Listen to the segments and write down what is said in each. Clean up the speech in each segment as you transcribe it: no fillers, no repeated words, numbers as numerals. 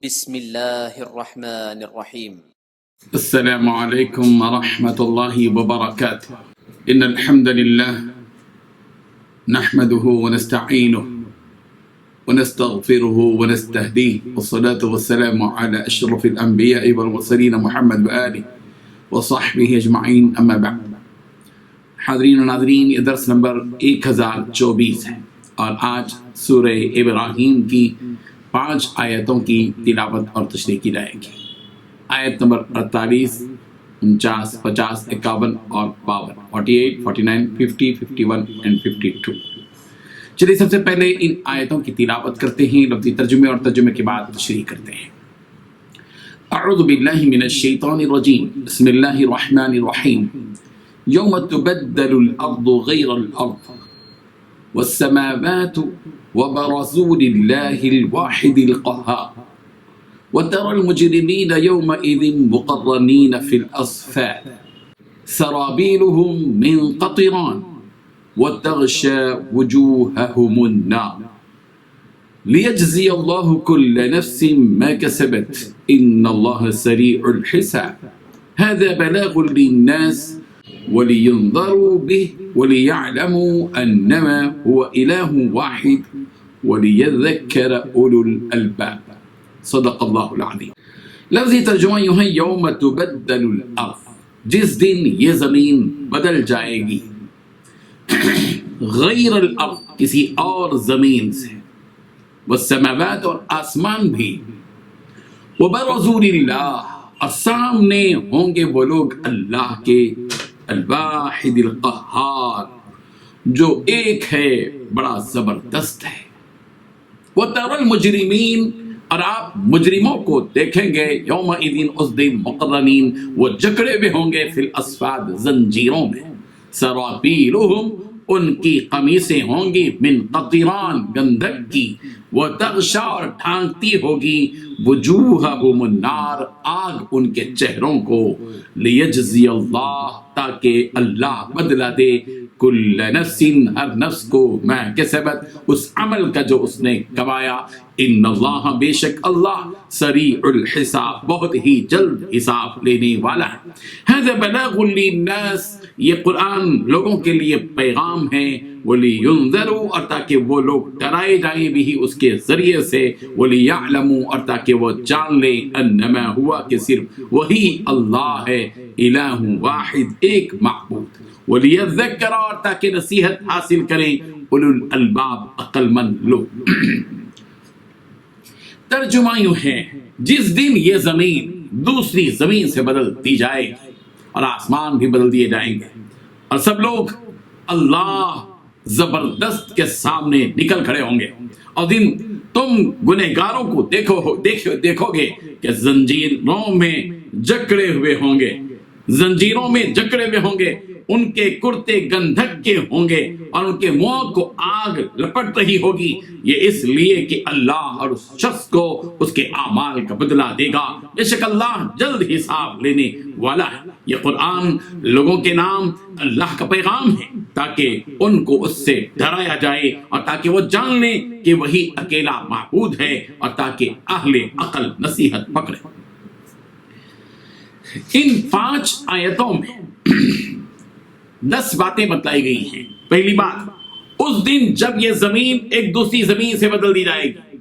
بسم اللہ الرحمن الرحیم۔ السلام علیکم ورحمۃ اللہ وبرکاتہ۔ ان الحمد للہ نحمده ونستعینه ونستغفره ونستهدیه والصلاة والسلام على اشرف الانبیاء والمرسلین محمد وآلہ وصحبہ اجمعین، اما بعد۔ حاضرین و ناظرین، یہ درس نمبر 1024 ہے اور آج سورہ ابراہیم کی 5 آیتوں کی تلاوت اور تشریح کی جائے گی۔ آیت نمبر 48، 49، 50، 51 اور 52، 48، 49، 50، 51 اور 52۔ چلیے سب سے پہلے ان آیتوں کی تلاوت کرتے ہیں، لفظی ترجمے اور ترجمے کے بعد تشریح کرتے ہیں۔ اعوذ باللہ من الشیطان الرجیم، بسم اللہ الرحمن الرحیم۔ یوم تبدل الارض غیر الارض والسماوات وبرزوا لله الواحد القهار وترى المجرمين يومئذ مقرنين في الأصفاد سرابيلهم من قطران وتغشى وجوههم النار ليجزي الله كل نفس ما كسبت إن الله سريع الحساب هذا بلاغ للناس ولينذروا به وليعلموا أنما هو إله واحد وليذكر أولو الألباب۔ صدق اللہ العظیم۔ لفظی ترجمہ یوں ہے، یوم تبدل الارض، جس دن یہ زمین بدل جائے گی، غیر الارض، کسی اور زمین سے، والسماوات، اور آسمان بھی، وبرزوا للہ، اور سامنے ہوں گے وہ لوگ اللہ کے، الواحد القہار، جو ایک ہے، بڑا زبردست ہے۔ وَتَرَى الْمُجْرِمِينَ، اور آپ مجرموں کو دیکھیں گے، یومئذ، اس دن، مقرنین، وہ جکڑے ہوئے ہوں گے، فی الاسفاد، زنجیروں میں، سرابیلہم، ان کی قمیصیں ہوں گی، من قطران، گندھک کی، وتغشا، اور ڈھانکتی ہوگی، وجوہہم النار، آگ ان کے چہروں کو، لیجزی اللہ، تاکہ اللہ بدلہ دے، کل نفس، ہر نفس کو، ما کسبت، اس عمل کا جو اس نے کمایا، ان اللہ، بے شک اللہ، سریع الحساب، بہت ہی جلد حساب لینے والا ہے۔ ھذا بلاغ للناس، یہ قرآن لوگوں کے لیے پیغام ہے، وَلِيُنذَرُوا، اور تاکہ وہ لوگ ڈرائے جائیں بھی اس کے ذریعے سے، وَلِيَعْلَمُوا، اور تاکہ وہ جان لیں، انما ہوا، کہ صرف وہی اللہ ہے، الہ واحد، ایک معبود، وَلِيَذَّكَّرَ، اور تاکہ نصیحت حاصل کریں، اولو الالباب، عقل مند لوگ۔ ترجمہ یوں ہے، جس دن یہ زمین دوسری زمین سے بدل دی جائے گی اور آسمان بھی بدل دیے جائیں گے اور سب لوگ اللہ زبردست کے سامنے نکل کھڑے ہوں گے، اور دن تم گنہگاروں کو دیکھو گے کہ زنجیروں میں جکڑے ہوئے ہوں گے، زنجیروں میں جکڑے ہوئے ہوں گے، ان کے کرتے گندھک کے ہوں گے اور ان کے منہ کو آگ لپٹ رہی ہوگی، یہ اس لیے کہ اللہ اور اس شخص کو اس کے اعمال کا بدلہ دے گا، بے شک اللہ جلد حساب لینے والا ہے۔ یہ قرآن لوگوں کے نام اللہ کا پیغام ہے تاکہ ان کو اس سے ڈرایا جائے اور تاکہ وہ جان لیں کہ وہی اکیلا معبود ہے، اور تاکہ اہل عقل نصیحت پکڑے۔ ان 5 آیتوں میں 10 باتیں بتلائی گئی ہیں۔ پہلی بات، اس دن جب یہ زمین ایک دوسری زمین سے بدل دی جائے گی۔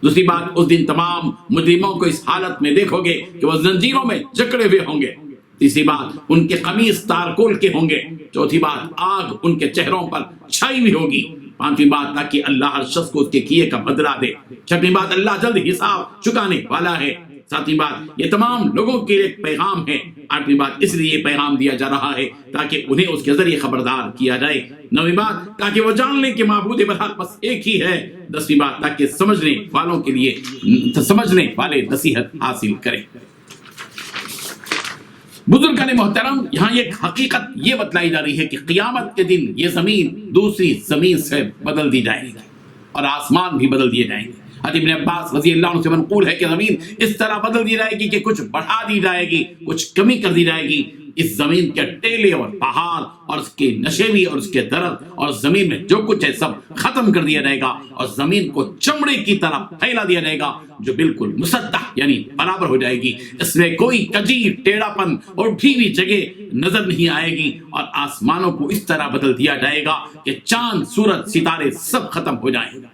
دوسری بات، اس دن تمام مجرموں کو اس حالت میں دیکھو گے کہ وہ زنجیروں میں جکڑے ہوئے ہوں گے۔ تیسری بات، ان کے قمیص تارکول کے ہوں گے۔ چوتھی بات، آگ ان کے چہروں پر چھائی ہوئی ہوگی۔ پانچویں بات، تاکہ اللہ ہر شخص کو اس کے کیے کا بدلہ دے۔ چھٹویں بات، اللہ جلد حساب چکانے والا ہے۔ ساتویں بات، یہ تمام لوگوں کے لیے ایک پیغام ہے۔ آٹھویں بات، اس لیے یہ پیغام دیا جا رہا ہے تاکہ انہیں اس کے ذریعے خبردار کیا جائے۔ نویں بات، تاکہ وہ جان لیں کہ معبود برحق بس ایک ہی ہے۔ 10ویں بات، تاکہ سمجھنے والوں کے لیے سمجھنے والے نصیحت حاصل کریں۔ بزرگان محترم، یہاں ایک حقیقت یہ بتلائی جا رہی ہے کہ قیامت کے دن یہ زمین دوسری زمین سے بدل دی جائے گی اور آسمان بھی بدل دیے جائیں گے۔ حضرت ابن عباس رضی اللہ عنہ سے منقول ہے کہ زمین اس طرح بدل دی جائے گی کہ کچھ بڑھا دی جائے گی، کچھ کمی کر دی جائے گی، اس زمین کے ٹیلے اور پہاڑ اور اس کے نشیبی اور اس کے درخت اور زمین میں جو کچھ ہے سب ختم کر دیا جائے گا اور زمین کو چمڑے کی طرح پھیلا دیا جائے گا جو بالکل مسطح یعنی برابر ہو جائے گی. اس میں کوئی کجی ٹیڑھا پن اور اٹھی ہوئی جگہ نظر نہیں آئے گی اور آسمانوں کو اس طرح بدل دیا جائے گا کہ چاند سورج ستارے سب ختم ہو جائیں گے.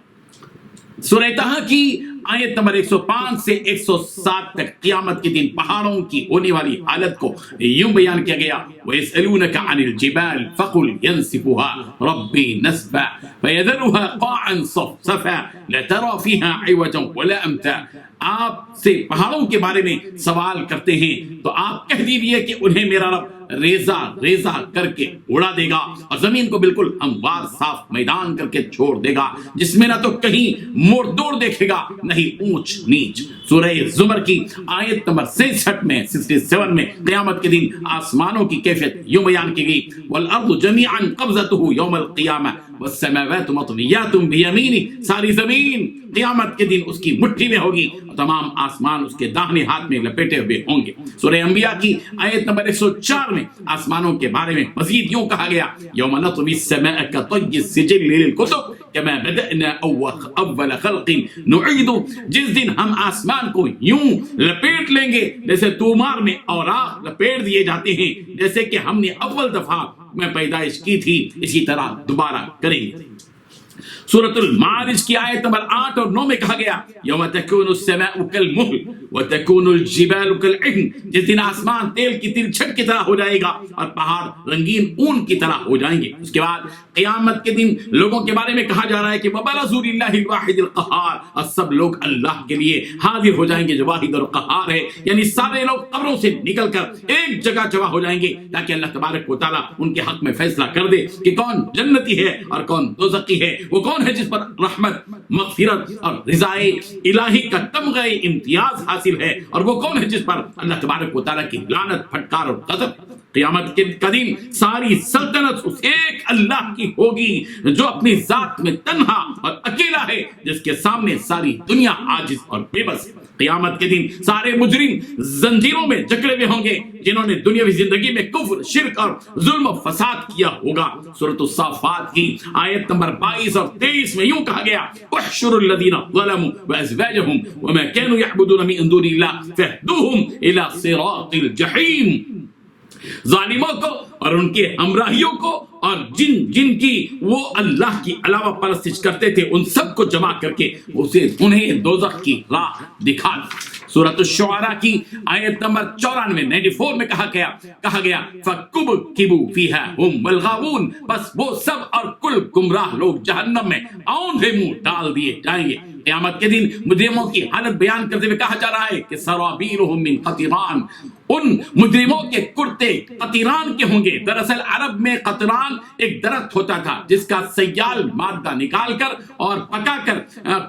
سورہ طہ کی آیت نمبر 105 سے 107 تک قیامت کے دن پہاڑوں کی ہونے والی حالت کو یوں بیان کیا گیا. وَيَسْأَلُونَكَ عَنِ الْجِبَالِ فَقُلْ يَنْسِفُهَا رَبِّي نَسْفًا فَيَذَرُهَا قَاعًا صَفْصَفًا لَا تَرَىٰ فِيهَا عِوَجًا وَلَا أَمْتًا. آپ سے پہاڑوں کے بارے میں سوال کرتے ہیں تو آپ کہہ دیجئے کہ انہیں میرا رب ریزہ ریزہ کر کے اڑا دے گا اور زمین کو بالکل ہموار صاف میدان کر کے چھوڑ دے گا جس میں نہ تو کہیں موڑ دوڑ دیکھے گا نہ ہی اونچ نیچ. سورہ زمر کی آیت نمبر 67 میں 67 میں قیامت کے دن آسمانوں کی کیفیت یوں بیان کی گئی. والارض جميعا قبضته يوم القیامہ والسماوات مطویات بیمینہ. ساری زمین قیامت کے دن اس کی مٹھی میں ہوگی اور تمام آسمان اس کے داہنے ہاتھ میں لپیٹے ہوئے ہوں گے. سورہ انبیاء کی آیت نمبر 104 میں آسمانوں کے بارے میں مزید یوں کہا گیا. یوم نطوی السماء کطی السجل للکتب کما بدأنا اول خلق نعید. جس دن ہم آسمان کو یوں لپیٹ لیں گے جیسے تومار میں اوراق لپیٹ دیے جاتے ہیں جیسے کہ ہم نے اول دفعہ میں پیدائش کی تھی اسی طرح دوبارہ کریں گے. سورۃ المعارج کی آیت نمبر 8 اور 9 میں کہا گیا یوم تکون السماء کالمہل وتکون الجبال کالعہن. جس دن آسمان تیل کی تل چھٹ کی طرح ہو جائے گا اور پہاڑ رنگین اون کی طرح ہو جائیں گے. اس کے بعد قیامت کے دن لوگوں کے بارے میں کہا جا رہا ہے کہ وبرزوا للہ الواحد القہار. اور سب لوگ اللہ کے لیے حاضر ہو جائیں گے جو واحد اور قہار ہے. یعنی سارے لوگ قبروں سے نکل کر ایک جگہ جمع ہو جائیں گے تاکہ اللہ تبارک و تعالیٰ ان کے حق میں فیصلہ کر دے کہ کون جنتی ہے اور کون دوزخی ہے. وہ کون ہے جس پر رحمت مغفرت اور رضائے الہی کا تمغہ امتیاز حاصل ہے اور وہ کون ہے جس پر اللہ تبارک و تعالیٰ کی لعنت پھٹکار اور غضب. قیامت کے دن ساری سلطنت اس ایک اللہ کی ہوگی جو اپنی ذات میں تنہا اور اکیلا ہے جس کے سامنے ساری دنیا عاجز اور بے بس ہے. قیامت کے دن سارے مجرم زنجیروں میں جکڑے ہوئے ہوں گے جنہوں نے دنیاوی زندگی میں کفر شرک اور ظلم و فساد کیا ہوگا. سورۃ الصافات کی آیت نمبر 22 اور 23 میں یوں کہا گیا احشروا الذین ظلموا وازواجهم وما كانوا يعبدون من دون الله فاهدوهم الى صراط الجحیم. ظالموں کو اور ان کے ہمراہیوں کو اور جن کی وہ اللہ کی علاوہ پرستش کرتے تھے ان سب کو جمع کر کے انہیں دوزخ کی راہ دکھا. سورۃ الشعراء کی آیت نمبر 94 میں کہا گیا فَكُبْكِبُوا فِيهَا هُمْ وَالْغَاوُونَ. بس وہ سب اور کل گمراہ لوگ جہنم میں آندھے منہ ڈال دیے جائیں گے. قیامت کے دن مجرموں کی حالت بیان کرتے ہوئے کہا جا رہا ہے کہ سرابیلہم من قطران. ان مجرموں کے کرتے قطران کے ہوں گے. دراصل عرب میں قطران ایک درخت ہوتا تھا جس کا سیال مادہ نکال کر اور پکا کر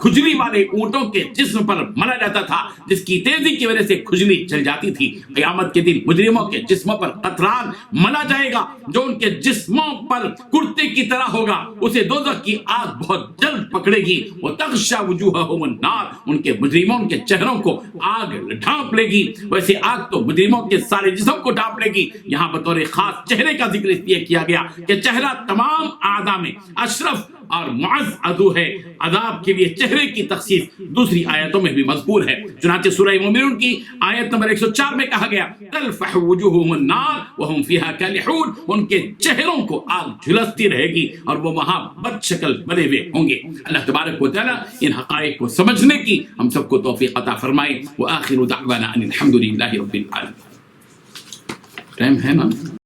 کھجلی والے اونٹوں کے جسم پر ملا جاتا تھا جس کی تیزی کی وجہ سے کھجلی چل جاتی تھی. قیامت کے دن مجرموں کے جسموں پر قطران ملا جائے گا جو ان کے جسموں پر کرتے کی طرح ہوگا. اسے دوزخ کی آگ بہت جلد پکڑے گی. وتغشا وجوہہم النار. ان کے مجرموں کے چہروں کو آگ ڈھانپ لے گی. ویسے آگ تو مجرموں کے سارے جسم کو ڈھانپ لے گی. یہاں بطور خاص چہرے کا ذکر اس لیے کیا گیا کہ چہرہ تمام اعضاء میں اشرف اور معز عضو ہے. عذاب کے لیے چہرے کی تخصیص دوسری آیتوں میں بھی مذکور ہے. چنانچہ سورہ مومنون کی آیت نمبر 104 میں کہا گیا تلفح وجوہہم النار وہم فیہا کالحون. ان کے چہروں کو آگ جھلستی رہے گی اور وہ وہاں بد شکل بنے ہوئے ہوں گے. اللہ تبارک و تعالیٰ ان حقائق کو سمجھنے کی ہم سب کو توفیق عطا فرمائے. وآخر دعوانا ان الحمد للہ رب العالمین. ٹائم ہے نا؟